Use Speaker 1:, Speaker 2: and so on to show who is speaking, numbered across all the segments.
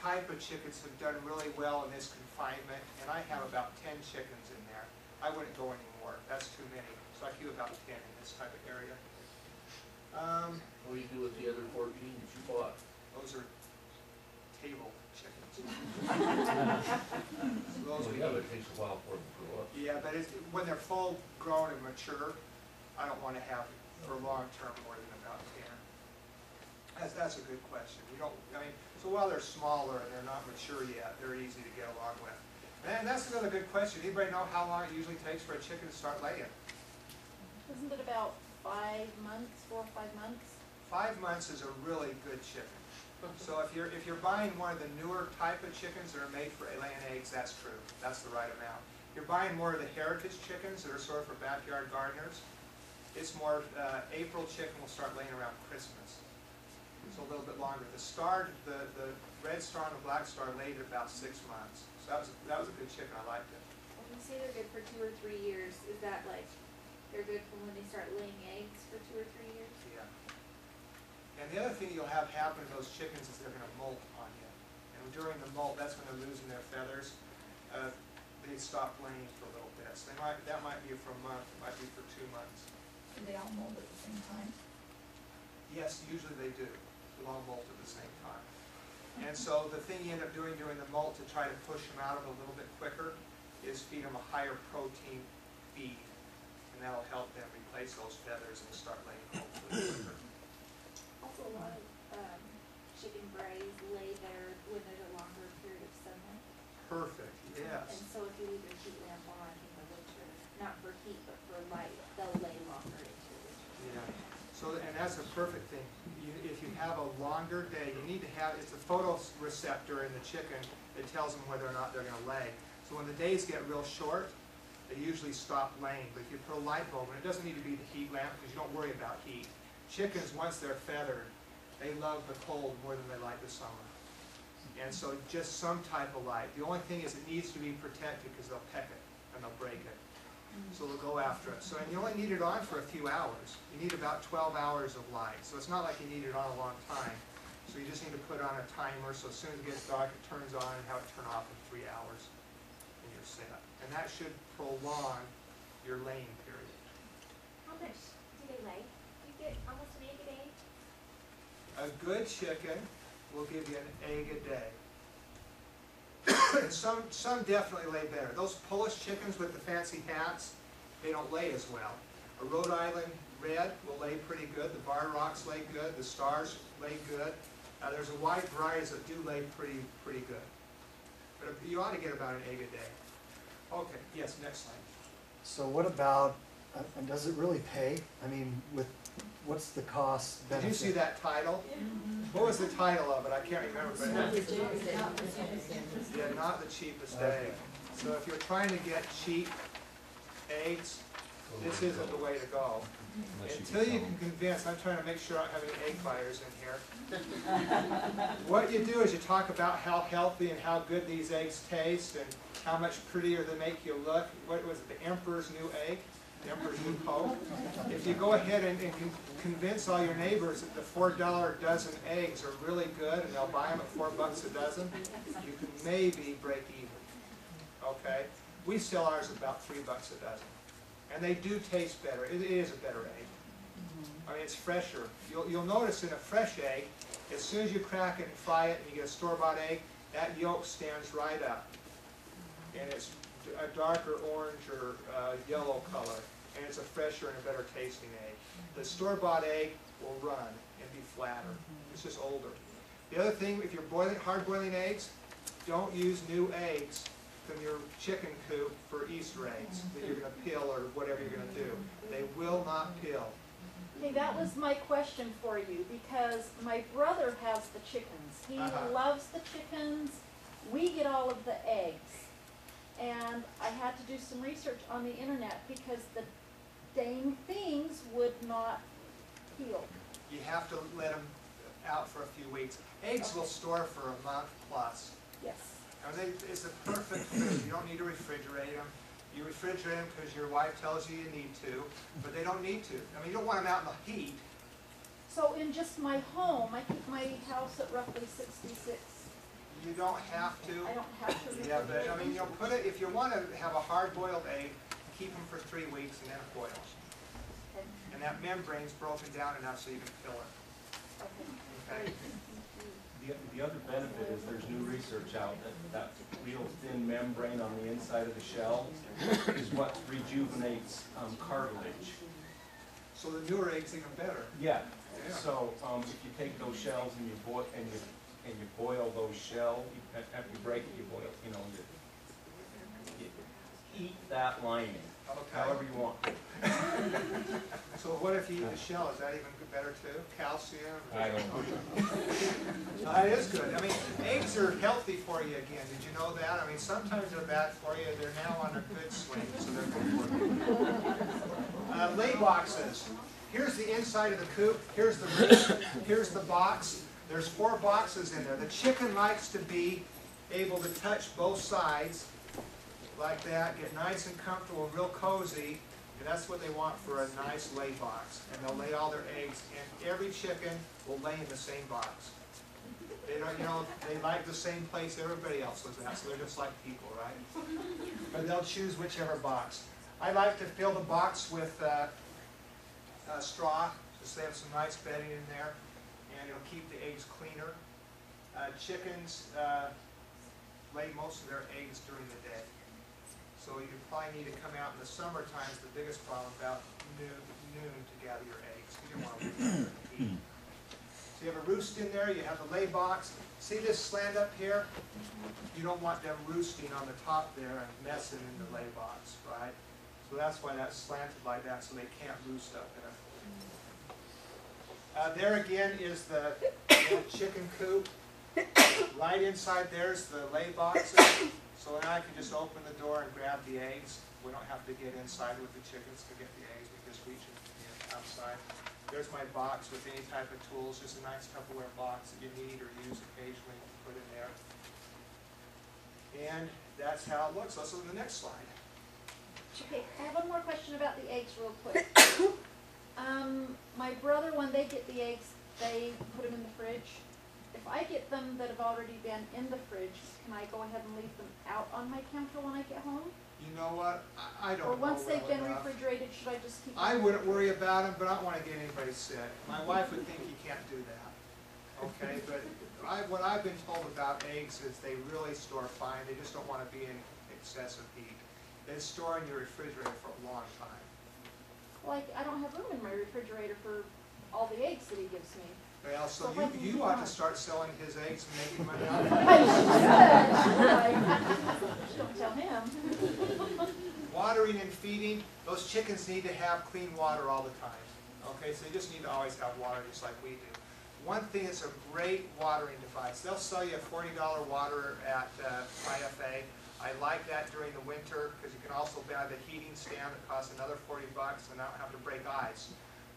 Speaker 1: type of chickens have done really well in this confinement, and I have about 10 chickens in there. I wouldn't go anymore. That's too many. So I keep about 10 in this type of area.
Speaker 2: What do you do with the other 14 that you bought?
Speaker 1: Those are table chickens. So
Speaker 2: Well, yeah, but it takes a while for them to grow up.
Speaker 1: Yeah, but when they're full grown and mature, I don't want to have for long term more than about 10. That's a good question. So while they're smaller and they're not mature yet, they're easy to get along with. And that's another good question. Anybody know how long it usually takes for a chicken to start laying?
Speaker 3: Isn't it about 5 months, 4 or 5 months?
Speaker 1: 5 months is a really good chicken. So if you're buying one of the newer type of chickens that are made for laying eggs, that's true. That's the right amount. If you're buying more of the heritage chickens that are sort of for backyard gardeners, it's more, April chicken will start laying around Christmas. So a little bit longer. The red star and the black star laid at about 6 months. So that was a good chicken. I liked it.
Speaker 4: When you say they're good for 2 or 3 years, is that like they're good for when they start laying eggs for 2 or 3 years?
Speaker 1: Yeah. And the other thing you'll have happen to those chickens is they're going to molt on you. And during the molt, that's when they're losing their feathers. They stop laying for a little bit. So that might be for a month. It might be for 2 months.
Speaker 5: Do they all mold at the same time?
Speaker 1: Yes, usually they do. They'll all molt at the same time. And so the thing you end up doing during the molt to try to push them out of it a little bit quicker is feed them a higher protein feed. And that'll help them replace those feathers and start laying hopefully quicker.
Speaker 4: Also, a lot of chicken brays lay there when there's a longer period of sunlight.
Speaker 1: Perfect, yes.
Speaker 4: And so if you leave your heat lamp on in the winter, not for heat but for light, they'll lay longer into the winter.
Speaker 1: Yeah. So, and that's a perfect thing. If you have a longer day, you need to have, it's a photoreceptor in the chicken that tells them whether or not they're going to lay. So when the days get real short, they usually stop laying. But if you put a light bulb, and it doesn't need to be the heat lamp because you don't worry about heat. Chickens, once they're feathered, they love the cold more than they like the summer. And so just some type of light. The only thing is it needs to be protected because they'll peck it and they'll break it. So they'll go after it. So, and you only need it on for a few hours. You need about 12 hours of light. So it's not like you need it on a long time. So you just need to put on a timer so as soon as it gets dark it turns on and have it turn off in 3 hours and you're set. And that should prolong your laying period.
Speaker 4: How much do they lay? You get almost an egg a day?
Speaker 1: A good chicken will give you an egg a day. And some definitely lay better. Those Polish chickens with the fancy hats, they don't lay as well. A Rhode Island Red will lay pretty good. The Bar Rocks lay good. The Stars lay good. There's a wide variety that do lay pretty good. But you ought to get about an egg a day. Okay, yes, next slide.
Speaker 6: So what about, and does it really pay? I mean, what's the cost benefit?
Speaker 1: Did you see that title? What was the title of it? I can't remember. But yeah, not the cheapest egg. So if you're trying to get cheap eggs, this isn't the way to go. Until you can convince, I'm trying to make sure I don't have any egg buyers in here. What you do is you talk about how healthy and how good these eggs taste and how much prettier they make you look. What was it, the Emperor's New Egg? The Emperor's New Pope? If you go ahead and convince all your neighbors that the $4 dozen eggs are really good and they'll buy them at $4 a dozen, you can maybe break even. Okay? We sell ours at about $3 a dozen. And they do taste better. It is a better egg. I mean, it's fresher. You'll notice in a fresh egg, as soon as you crack it and fry it and you get a store-bought egg, that yolk stands right up. And it's a darker orange or yellow color. And it's a fresher and a better tasting egg. The store-bought egg will run and be flatter. It's just older. The other thing, if you're hard-boiling eggs, don't use new eggs from your chicken coop for Easter eggs that you're going to peel or whatever you're going to do. They will not peel.
Speaker 3: Okay, that was my question for you because my brother has the chickens. He loves the chickens. We get all of the eggs. And I had to do some research on the internet because the dang things would not peel.
Speaker 1: You have to let them out for a few weeks. Eggs will store for a month plus.
Speaker 3: Yes.
Speaker 1: And it's the perfect food. You don't need to refrigerate them. You refrigerate them because your wife tells you you need to, but they don't need to. I mean, you don't want them out in the heat.
Speaker 3: So in just my home, I keep my house at roughly 66.
Speaker 1: you don't have to.
Speaker 3: I don't have to.
Speaker 1: Yeah, but I mean, you'll put it, if you want to have a hard-boiled egg, keep them for 3 weeks and then it boils. And that membrane's broken down enough so you can fill it. Okay?
Speaker 7: The other benefit is there's new research out that real thin membrane on the inside of the shell is what rejuvenates cartilage.
Speaker 1: So the newer egg's even better.
Speaker 7: Yeah.
Speaker 1: Yeah.
Speaker 7: So if you take those shells and you boil those shells, after you break it, you boil. You eat that lining, however you want.
Speaker 1: So what if you eat the shell? Is that even better too? Calcium?
Speaker 7: I don't know.
Speaker 1: It is good. I mean, eggs are healthy for you again. Did you know that? I mean, sometimes they're bad for you. They're now on a good swing, so they're good for you. Lay boxes. Here's the inside of the coop. Here's the roost. Here's the box. There's 4 boxes in there. The chicken likes to be able to touch both sides like that, get nice and comfortable, real cozy. And that's what they want for a nice lay box. And they'll lay all their eggs, and every chicken will lay in the same box. They don't, they like the same place everybody else lives at, so they're just like people, right? But they'll choose whichever box. I like to fill the box with straw, just they have some nice bedding in there, and it'll keep the eggs cleaner. Chickens lay most of their eggs during the day. So you probably need to come out in the summer times, the biggest problem about noon to gather your eggs. You don't want to leave them there in the heat. So you have a roost in there, you have the lay box. See this slant up here? You don't want them roosting on the top there and messing in the lay box, right? So that's why that's slanted like that, so they can't roost up in it. There again is the chicken coop. Right inside there's the lay boxes. So now I can just open the door and grab the eggs. We don't have to get inside with the chickens to get the eggs. We just reach it outside. There's my box with any type of tools, just a nice Tupperware box that you need or use occasionally to put in there. And that's how it looks. Let's look at the next slide.
Speaker 3: Okay, I have one more question about the eggs real quick. My brother, when they get the eggs, they put them in the fridge. If I get them that have already been in the fridge, can I go ahead and leave them out on my counter when I get home?
Speaker 1: You know what? I don't know.
Speaker 3: Or once they've
Speaker 1: well
Speaker 3: been
Speaker 1: enough.
Speaker 3: refrigerated, should I just keep them?
Speaker 1: I wouldn't worry about them, but I don't want to get anybody sick. My wife would think you can't do that. Okay, but what I've been told about eggs is they really store fine. They just don't want to be in excessive heat. They store in your refrigerator for a long time.
Speaker 3: Well, I don't have room in my refrigerator for all the eggs that he gives me.
Speaker 1: Well, so
Speaker 3: So what do
Speaker 1: you
Speaker 3: you
Speaker 1: ought to
Speaker 3: want?
Speaker 1: start selling his eggs and making money out of
Speaker 3: I
Speaker 1: it.
Speaker 3: should. Don't tell him.
Speaker 1: Watering and feeding, those chickens need to have clean water all the time. Okay, so they just need to always have water just like we do. One thing is a great watering device. They'll sell you a $40 water at IFA. I like that during the winter because you can also buy the heating stand that costs another $40 and I don't have to break ice.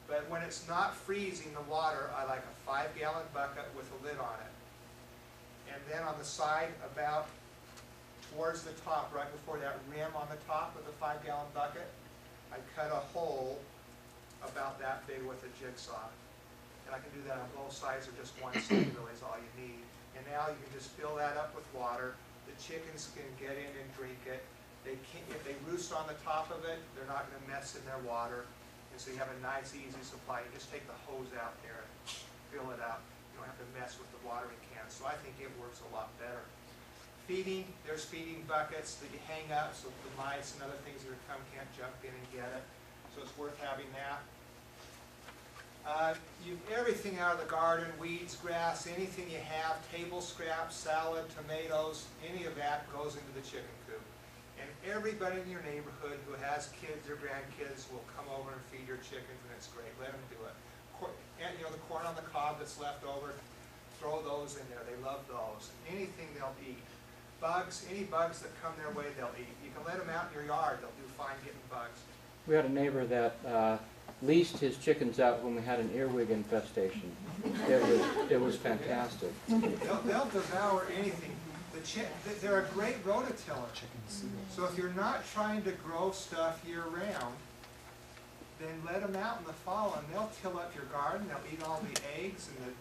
Speaker 1: But when it's not freezing the water, I like a 5-gallon bucket with a lid on it. And then on the side, about towards the top, right before that rim on the top of the 5-gallon bucket, I cut a hole about that big with a jigsaw. And I can do that on both sides or just one side really is all you need. And now you can just fill that up with water. The chickens can get in and drink it. They can't, if they roost on the top of it, they're not going to mess in their water. And so you have a nice, easy supply. You just take the hose out there and fill it up. You don't have to mess with the watering can. So I think it works a lot better. Feeding, there's feeding buckets that you hang up so the mice and other things that come can't jump in and get it. So it's worth having that. Everything out of the garden, weeds, grass, anything you have, table scraps, salad, tomatoes, any of that goes into the chicken coop. And everybody in your neighborhood who has kids or grandkids will come over and feed your chickens, and it's great. Let them do it. And the corn on the cob that's left over, throw those in there. They love those. Anything they'll eat. Bugs, any bugs that come their way, they'll eat. You can let them out in your yard. They'll do fine getting bugs.
Speaker 8: We had a neighbor that leased his chickens out when we had an earwig infestation. It was fantastic.
Speaker 1: They'll devour anything. They're a great rototiller. So if you're not trying to grow stuff year-round, then let them out in the fall and they'll till up your garden. They'll eat all the eggs and the